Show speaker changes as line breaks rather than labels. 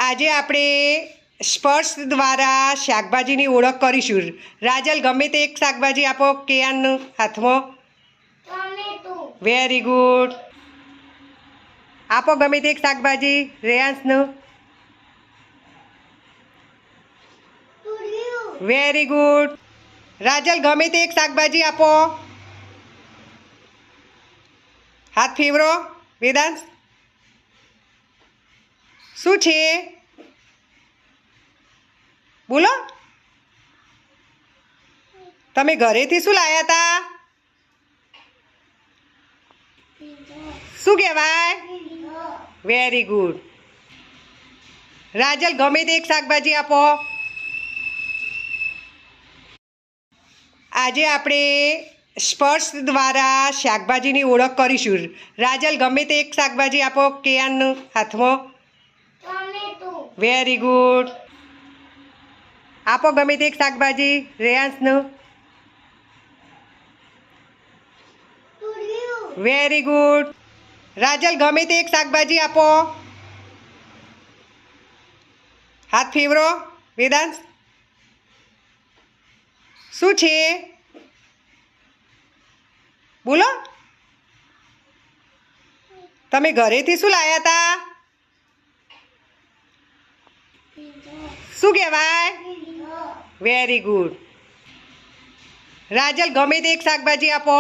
આજે આપણે સ્પર્શ દ્વારા શાકભાજીની ઓળખ કરીશું. રાજલ, ગમે તે એક શાકભાજી આપો. કેયાનનું હાથમાં. Very good. આપો ગમે તે એક શાકભાજી. રેયાંશનું. Very good. રાજલ, ગમે તે એક શાકભાજી આપો. હાથ ફેવરો. વેદાંશ, શું છે? બોલો. તમે ઘરેથી શું લાવ્યા હતા? શું કહેવાય? Very good. રાજલ, ગમે તે એક શાકભાજી આપો. આજે આપણે સ્પર્શ દ્વારા શાકભાજીની ઓળખ કરીશું. રાજલ, ગમે તે એક શાકભાજી આપો. કેયાનનું હાથમાં. Very good. આપો ગમે તે એક શાકભાજી. રેયાંશનું. Very good. રાજલ, ગમે તે એક શાકભાજી આપો. હાથ ફેવરો. વેદાંશ, શું છે? બોલો. તમે ઘરેથી શું લાવ્યા હતા? શું કહેવાય? Very good. રાજલ, ગમે તે એક શાકભાજી આપો.